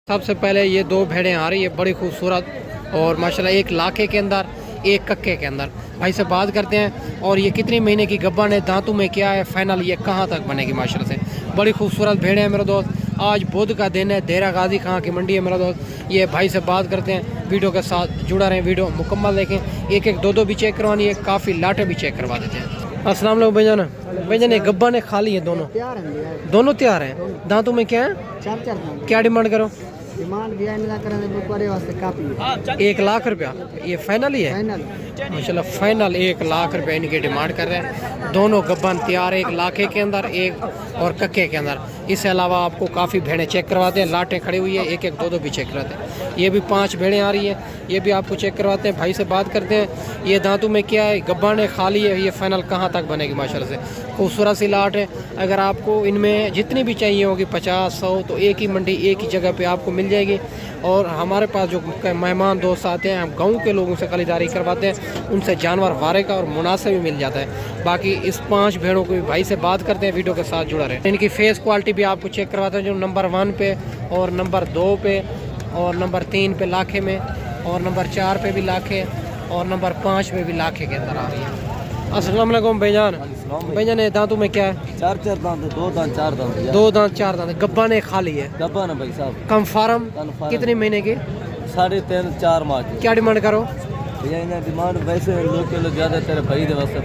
सबसे पहले ये दो भेड़ें आ रही है बड़ी खूबसूरत और माशाल्लाह, एक लाखे के अंदर एक कक्के के अंदर। भाई से बात करते हैं और ये कितनी महीने की गब्बन है, दांतों में क्या है, फाइनल ये कहाँ तक बनेगी। माशाल्लाह से बड़ी खूबसूरत भेड़ें हैं मेरे दोस्त। आज बुध का दिन है, देरा गाजी खां की मंडी है मेरा दोस्त। ये भाई से बात करते हैं, वीडियो के साथ जुड़ा रहें, वीडियो मुकम्मल देखें। एक एक दो भी चेक करवानी है, काफ़ी लाटे भी चेक करवा देते हैं। अस्सलाम वालेकुम भाईजान ये गब्बन है खाली है, दोनों तैयार हैं। दांतों में क्या है, चार क्या डिमांड करो? डिमांड भी है मिला करें वास्ते काफी 1 लाख रुपया ये फाइनल ही है। फाइनल माशाल्लाह फाइनल 1 लाख रुपए इनकी डिमांड कर रहे हैं। दोनों गब्बन तैयार है, 1 लाख के अंदर एक और कक्के के अंदर। इसके अलावा आपको काफ़ी भेड़ें चेक करवाते हैं, लाटें खड़ी हुई है, एक एक दो भी चेक करवाते हैं। ये भी 5 भेड़ें आ रही है, ये भी आपको चेक करवाते हैं। भाई से बात करते हैं, ये दांतों में क्या है, गब्बन है खाली है, ये फाइनल कहाँ तक बनेगी। माशाल्लाह से खूबसूरत सी लाट है। अगर आपको इनमें जितनी भी चाहिए होगी 50-100 तो एक ही मंडी एक ही जगह पे आपको मिल जाएगी। और हमारे पास जो मेहमान दोस्त आते हैं, हम गाँव के लोगों से खरीदारी करवाते हैं, उनसे जानवर वारे का और मुनासिब भी मिल जाता है। बाकी इस 5 भेड़ों को भी भाई से बात करते हैं, वीडियो के साथ जुड़ा रहे। इनकी फेस क्वालिटी भी आपको चेक करवाते हैं, जो नंबर 1 पे और नंबर 2 पे और नंबर 3 पे लाखे में और नंबर 4 पे भी लाखे और नंबर 5 पे भी लाखे के अंदर आ रही है। अस्सलाम वालेकुम भाईजान। भाईजान ये दांतों में क्या है? 4 दांत, 2 दांत 4 दांत, 2 दांत 4 दांत। गब्बन है खाली है, गब्बन है भाई साहब। कंफर्म कितने महीने की? 3.5-4 माह की। क्या डिमांड करो? भैया इन्हें डिमांड वैसे लोग के लोग ज़्यादा तेरे भाई दे वास्ते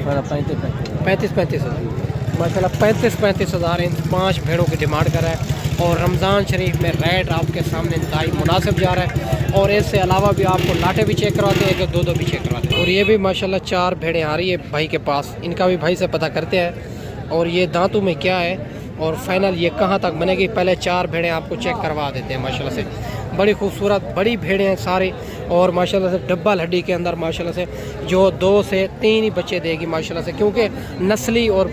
35 हज़ार माशाल्लाह 35 हज़ार इन 5 भेड़ों की डिमांड कर रहा है। और रमज़ान शरीफ में रेट आपके सामने इंतहाई मुनासिब जा रहा है। और इससे अलावा भी आपको लाटे भी चेक करवाते हैं, एक दो भी चेक करवाते हैं। और ये भी माशाल्लाह 4 भेड़ें आ रही है भाई के पास, इनका भी भाई से पता करते हैं। और ये दांतों में क्या है और फाइनल ये कहाँ तक बनेगी, पहले 4 भेड़ें आपको चेक करवा देते हैं। माशाल्लाह से बड़ी खूबसूरत बड़ी भेड़ें हैं सारी। और माशाल्लाह से डब्बल हड्डी के अंदर माशाल्लाह से जो 2 से 3 ही बच्चे देगी माशाल्लाह से, क्योंकि नस्ली और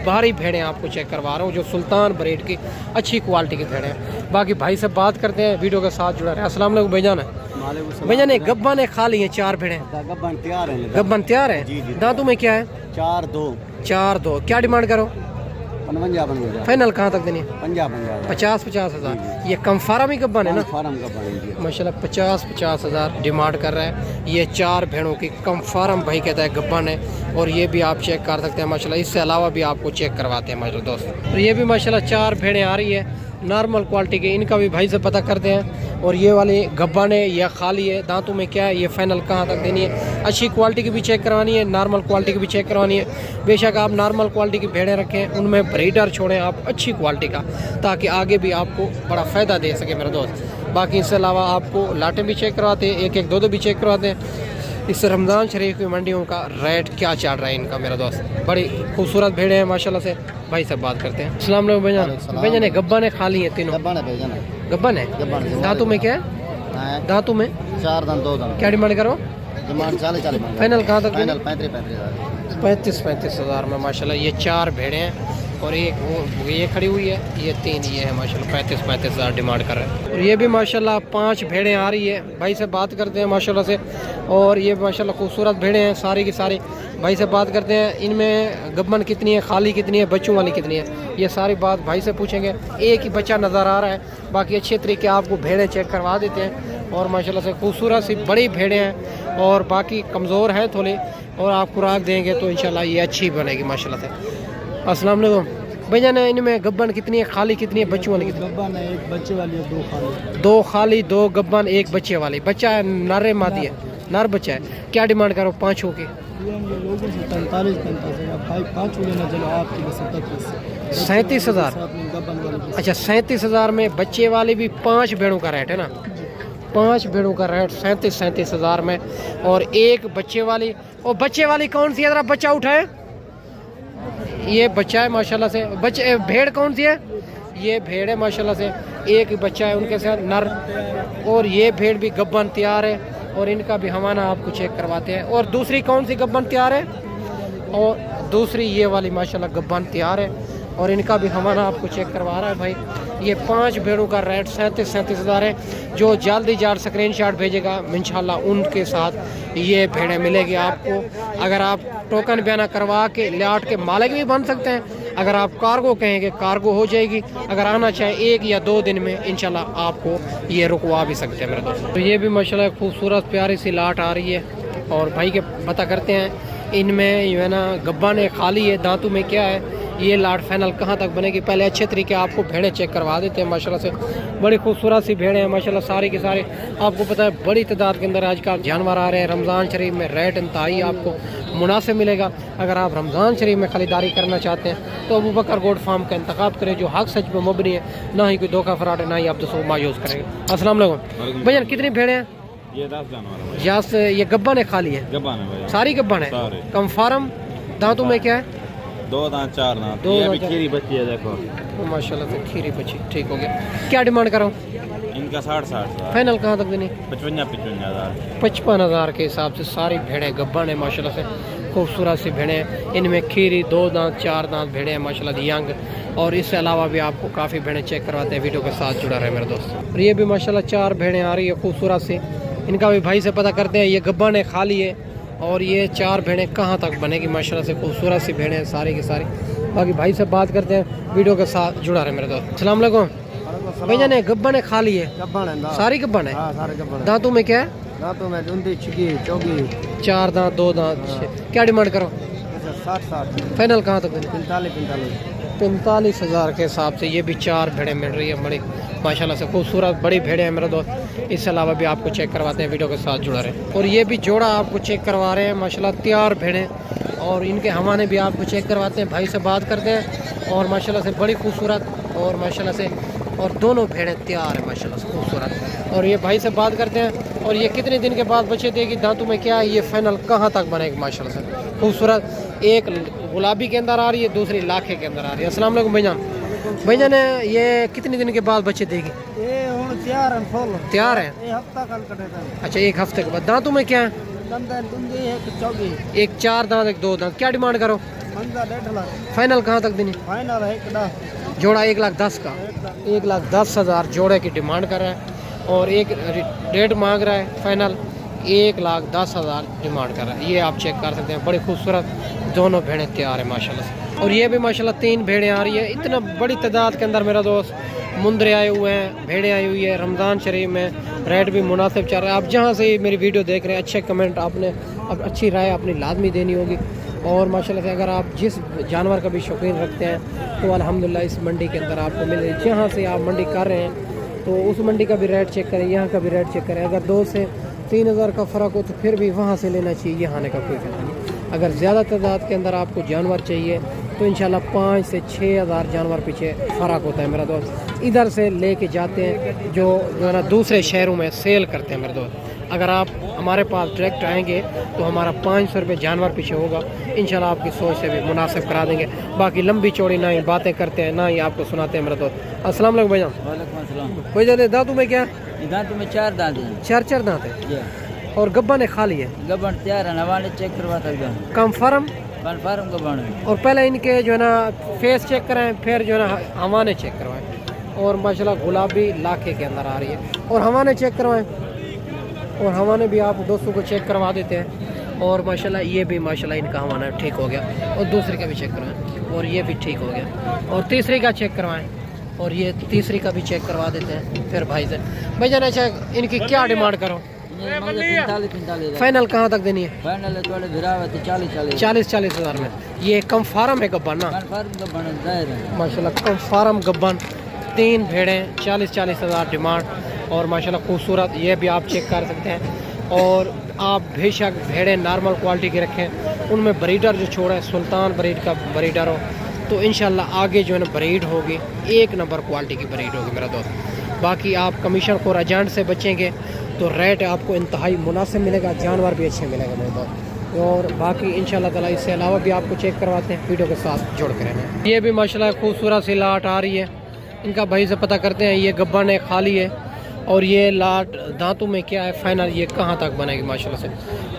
बाहरी भेड़ें आपको चेक करवा रहा हूँ, जो सुल्तान ब्रीड की अच्छी क्वालिटी की भेड़ें हैं। बाकी भाई से बात करते हैं, वीडियो के साथ जुड़ा रहे। अस्सलाम वालेकुम भाईजान। भाईजान एक गब्बन है खाली है, 4 भेड़ें गब्बन तैयार है। गब्बन तैयार है। दांतों में क्या है? 4-2। क्या डिमांड करो? 55 फाइनल कहाँ तक देनी? 50 हज़ार। ये कंफार्म ही गब्बन है ना? फार्म गब्बन माशाल्लाह 50 हज़ार डिमांड कर रहा है। ये 4 भेड़ों की कंफर्म भाई कहता है गब्बन है। और ये भी आप चेक कर सकते हैं माशाल्लाह, इससे अलावा भी आपको चेक करवाते हैं माशाल्लाह दोस्त। और ये भी माशाल्लाह 4 भेड़ें आ रही है नॉर्मल क्वालिटी की, इनका भी भाई से पता करते हैं। और ये वाली गब्बन है या खाली है, दांतों में क्या है, ये फाइनल कहाँ तक देनी है। अच्छी क्वालिटी की भी चेक करवानी है, नॉर्मल क्वालिटी की भी चेक करवानी है। बेशक आप नॉर्मल क्वालिटी की भेड़ें रखें, उनमें ब्रीडर छोड़ें आप अच्छी क्वालिटी का, ताकि आगे भी आपको बड़ा फ़ायदा दे सके मेरे दोस्त। बाकी इसके अलावा आपको लाटें भी चेक करवाते हैं, एक दो भी चेक करवाते हैं। इस रमज़ान शरीफ की मंडियों का रेट क्या चल रहा है इनका मेरा दोस्त। बड़ी खूबसूरत भेड़ें हैं माशाल्लाह से। भाई से बात करते हैं। अस्सलाम वालेकुम भाईजान। भाईजान गब्बन है खाली है तीनों? गब्बन है। दांतों में क्या है? दांतों में 4 दांत 2 दांत। क्या डिमांड करो? डिमांड 40 फाइनल कहाँ तक? 35 हज़ार में माशाल्लाह ये 4 भेड़ें हैं। और एक वो ये खड़ी हुई है, ये 3 ये है माशाल्लाह 35 हज़ार डिमांड कर रहे हैं। और ये भी माशाल्लाह 5 भेड़ें आ रही है, भाई से बात करते हैं माशाल्लाह से। और ये माशाल्लाह खूबसूरत भेड़ें हैं सारी की सारी। भाई से बात करते हैं, इनमें गब्बन कितनी है, खाली कितनी है, बच्चों वाली कितनी है, ये सारी बात भाई से पूछेंगे। एक ही बच्चा नज़र आ रहा है, बाकी अच्छे तरीके आपको भेड़ें चेक करवा देते हैं। और माशाल्लाह से खूबसूरत सी बड़ी भेड़ें हैं और बाकी कमज़ोर हैं थोड़ी, और आप खुराक देंगे तो इंशाल्लाह ये अच्छी बनेगी माशाल्लाह से। अस्सलाम वालेकुम भैया। इनमें गब्बन कितनी है, खाली कितनी है, बच्चों वाली कितनी? गब्बन है, 1 बच्चे वाली है, 2 खाली। 2 खाली 2 गब्बन 1 बच्चे वाली। बच्चा है नर मादी है? नर बच्चा है। क्या डिमांड करो 5 की? लोगों से 45 लेना चलो आपकी 37 हज़ार। अच्छा 37 हज़ार में बच्चे वाली भी 5 भेड़ों का रेट है ना? 5 भेड़ों का रेट 37 हज़ार में। और 1 बच्चे वाली। और बच्चे वाली कौन सी है, जरा बच्चा उठाए? ये बच्चा है माशाल्लाह से। बच्चे भेड़ कौन सी है? ये भेड़ है माशाल्लाह से, एक ही बच्चा है उनके साथ नर। और ये भेड़ भी गब्बन तैयार है, और इनका भी हवाना आपको चेक करवाते हैं। और दूसरी कौन सी गब्बन तैयार है? और दूसरी ये वाली माशाल्लाह गब्बन तैयार है, और इनका भी हवाना आपको चेक करवा रहा है भाई। ये 5 भेड़ों का रेट 37 हज़ार है। जो जल्दी स्क्रीनशॉट भेजेगा इंशाल्लाह उनके साथ ये भेड़ें मिलेगी आपको। अगर आप टोकन बयाना करवा के लाट के मालिक भी बन सकते हैं, अगर आप कार्गो कहेंगे कार्गो हो जाएगी, अगर आना चाहें 1 या 2 दिन में इंशाल्लाह आपको ये रुकवा भी सकते हैं मेरे दोस्त। तो ये भी माशाल्लाह खूबसूरत प्यारी सी लाट आ रही है और भाई के पता करते हैं इनमें जो है ना गब्बा ने खाली है, दांतों में क्या है, ये लाट फाइनल कहाँ तक बनेगी। पहले अच्छे तरीके आपको भेड़ें चेक करवा देते हैं। माशाल्लाह से बड़ी खूबसूरत सी भेड़ें हैं माशाल्लाह, सारे के सारे आपको पता है बड़ी तादाद के अंदर आजकल जानवर आ रहे हैं। रमज़ान शरीफ में रेट इंतहाई आपको मुनासिब मिलेगा। अगर आप रमज़ान शरीफ में ख़रीदारी करना चाहते हैं तो अबू बकर गोट फार्म का इंतखाब करें, जो हक सच में मुबनी है, ना ही कोई धोखा फराड है, ना ही आप दूसरों को मायूस करेंगे। अस्सलाम वालेकुम भैया, कितनी भेड़ें हैं? ये 10 जानवर है। यहाँ से ये गब्बा ने खाली है? गब्बन है भाई, सारी गब्बन है। कम फार्म दांतों में क्या है? 2 दांत 4 दांत। दो ये दांत, भी खीरी बच्ची है देखो। माशाल्लाह से खीरी बची, ठीक हो गया। क्या डिमांड करो? इनका 60 हज़ार। फाइनल कहाँ तक देनी? 55 हज़ार। 55,000 के हिसाब से सारी भेड़ें गब्बन है माशाल्लाह से, खूबसूरत सी भेड़ें हैं। इनमें खीरी 2 दांत 4 दांत भेड़ें हैं माशाल्लाह यंग। और इससे अलावा भी आपको काफ़ी भेड़ें चेक करवाते हैं। वीडियो के साथ जुड़ा रहे मेरे दोस्त। और ये भी माशाल्लाह 4 भेड़ें आ रही है खूबसूरत सी, इनका भी भाई से पता करते हैं। ये गब्बन है खाली है और ये 4 भेड़ें कहाँ तक बनेगी माशाल्लाह से, खूबसूरत सी भेड़ें हैं सारी की सारी। बाकी भाई से बात करते हैं, वीडियो के साथ जुड़ा रहे मेरे दोस्त। अस्सलाम वालेकुम भैया, ने गब्बन है खाली है? गब्बन है ना? सारी गब्बन है? हाँ, सारे गब्बन है। दांतों में क्या है? दांतों में दुंदी छिगी चौगी 4 दांत 2 दांत। क्या डिमांड करो? 60 फाइनल कहाँ तक देनी? 45 45,000 के हिसाब से ये भी 4 भेड़ें मिल रही है बड़ी माशाल्लाह से खूबसूरत बड़ी भेड़ें हैं मेरे दोस्त। इसके अलावा भी आपको चेक करवाते हैं, वीडियो के साथ जुड़ा रहे। और ये भी जोड़ा आपको चेक करवा रहे हैं माशाल्लाह, तैयार भेड़ें और इनके हवाने भी आपको चेक करवाते हैं। भाई से बात करते हैं और माशाल्लाह से बड़ी खूबसूरत और माशाल्लाह से, और दोनों भेड़ें तैयार हैं माशाल्लाह से खूबसूरत। और ये भाई से बात करते हैं और ये कितने दिन के बाद बच्चे देगी, दांतों में क्या है, ये फाइनल कहाँ तक बनेगी माशाल्लाह से खूबसूरत। एक गुलाबी के अंदर आ रही है, दूसरी लाखे के अंदर आ रही है। अस्सलाम वालेकुम भैया, भैया ने ये कितने दिन के बाद बच्चे देगी? ये हुन तैयार है, फुल तैयार है। ये हफ्ता कल कटेगा। अच्छा, 1 हफ्ते के बाद। दांतों में क्या है? दंदन दुंदी है कि चौगी। एक 4 दांत एक 2 दांत। क्या डिमांड करो? मंदा 1.5 लाख। फाइनल कहाँ तक देनी? फाइनल है 1 जोड़ा 1,10,000 का, 1,10,000 जोड़े की डिमांड कर रहा है और एक रेट मांग रहा है फाइनल 1,10,000 डिमांड कर रहा है। ये आप चेक कर सकते हैं, बड़ी खूबसूरत दोनों भेड़ें तैयार है माशाल्लाह से। और ये भी माशाल्लाह 3 भेड़ें आ रही है। इतना बड़ी तादाद के अंदर मेरा दोस्त मुंदरे आए हुए हैं, भेड़ें आई हुई है। रमज़ान शरीफ में रेट भी मुनासिब चल रहा है। आप जहाँ से मेरी वीडियो देख रहे हैं, अच्छे कमेंट आपने, अब अच्छी राय अपनी लाजमी देनी होगी। और माशाल्लाह से अगर आप जिस जानवर का भी शौकीन रखते हैं तो अल्हम्दुलिल्लाह इस मंडी के अंदर आपको मिल रही है। जहाँ से आप मंडी कर रहे हैं तो उस मंडी का भी रेट चेक करें, यहाँ का भी रेट चेक करें। अगर 2 से 3,000 का फ़र्क हो तो फिर भी वहाँ से लेना चाहिए, यहाँ आने का कोई फ़ायदा नहीं। अगर ज़्यादा तादाद के अंदर आपको जानवर चाहिए तो इंशाल्लाह 5 से 6,000 जानवर पीछे फ़र्क होता है मेरा दोस्त। इधर से लेके जाते हैं जो है ना दूसरे शहरों में सेल करते हैं मेरे दोस्त। अगर आप हमारे पास डायरेक्ट आएंगे तो हमारा 500 रुपये जानवर पीछे होगा। इंशाल्लाह आपकी सोच से भी मुनासिब करा देंगे। बाकी लंबी चौड़ी ना ही बातें करते हैं, ना ही आपको सुनाते हैं मेरे दोस्त। अस्सलाम वालेकुम भैया। वालेकुम अस्सलाम। कोई ज़्यादा दांतों में क्या? दांतों में 4 दांत हैं। 4 दांत है और गब्बा ने खाली है? गब्बन तैयार है, नवाने चेक करवाता है। कन्फर्म? कन्फर्म गब्बन है। और पहले इनके जो है ना फेस चेक कराएं, फिर जो है ना हवाने चेक करवाएं। और माशाल्लाह गुलाबी लाखे के अंदर आ रही है। और हवाने चेक करवाएं, और हवाने भी आप दोस्तों को चेक करवा देते हैं। और माशाल्लाह ये भी माशाल्लाह इनका हवाना ठीक हो गया। और दूसरे का भी चेक करवाएं और ये भी ठीक हो गया। और तीसरे का चेक करवाएं और ये तीसरी का भी चेक करवा देते हैं फिर भाई से। भाई जाना चाहे इनकी क्या डिमांड करो? 45 फाइनल कहाँ तक देनी है? फाइनल है थोड़े भिरावत 40 40 हज़ार में। ये कम फार्म है गब्बन ना? कन्फर्म गब्बन है, जाहिर है। माशाल्लाह कम फार्म गब्बन, 3 भेड़ें, 40 हज़ार डिमांड। और माशाल्लाह खूबसूरत, ये भी आप चेक कर सकते हैं। और आप बेशक भेड़ें नॉर्मल क्वालिटी की रखें, उनमें ब्रीडर जो छोड़ा है सुल्तान ब्रीड का ब्रीडर हो तो इंशाल्लाह आगे जो है ना ब्रीड होगी 1 नंबर क्वालिटी की ब्रीड होगी मेरा दोस्त। बाकी आप कमीशन को एजेंट से बचेंगे तो रेट आपको इंतहाई मुनासिब मिलेगा, जानवर भी अच्छे मिलेगा मेरे दोस्त। और बाकी इंशाल्लाह ताला इससे अलावा भी आपको चेक करवाते हैं, वीडियो के साथ जोड़ के रहना। ये भी माशाल्लाह खूबसूरत सी लाट आ रही है। इनका भाई से पता करते हैं, ये गब्बन है खाली है। और ये लाट दांतों में क्या है फाइनल, ये कहाँ तक बनेगी माशाल्लाह से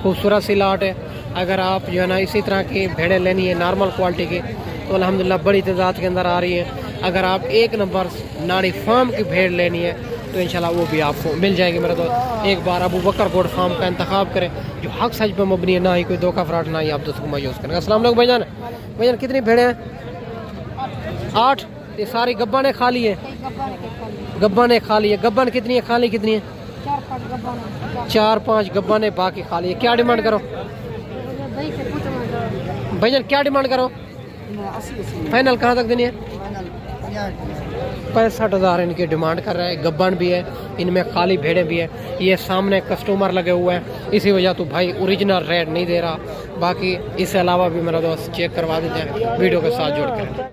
खूबसूरत सी लाट है। अगर आप जो है ना इसी तरह की भेड़ें लेनी है नॉर्मल क्वालिटी की तो अल्हम्दुलिल्लाह बड़ी तादाद के अंदर आ रही है। अगर आप 1 नंबर नाड़ी फार्म की भेड़ लेनी है तो इंशाल्लाह वो भी आपको मिल जाएगी मेरा दोस्त। एक बार अबू बकर गोट फार्म का इंतखाब करें जो हक सच पे मुबनी है, ना ही कोई धोखा फराड, ना ही आप दोस्तों को मायूस करेंगे। अस्सलाम वालेकुम भाईजान। भाईजान कितनी भेड़ें हैं? 8। ये सारी गब्बा ने खा ली है, गब्बा ने खा ली है। गब्बन कितनी है, खाली कितनी है? 4-5 गब्बा ने बाकी खा ली है। क्या डिमांड करो भाईजान, क्या डिमांड करो? फाइनल कहाँ तक देनी है? 65,000 इनकी डिमांड कर रहे हैं। गब्बन भी है, इनमें खाली भेड़ें भी है। ये सामने कस्टमर लगे हुए हैं, इसी वजह तो भाई ओरिजिनल रेट नहीं दे रहा। बाकी इसके अलावा भी मेरा दोस्त चेक करवा देते हैं वीडियो के साथ जोड़ कर।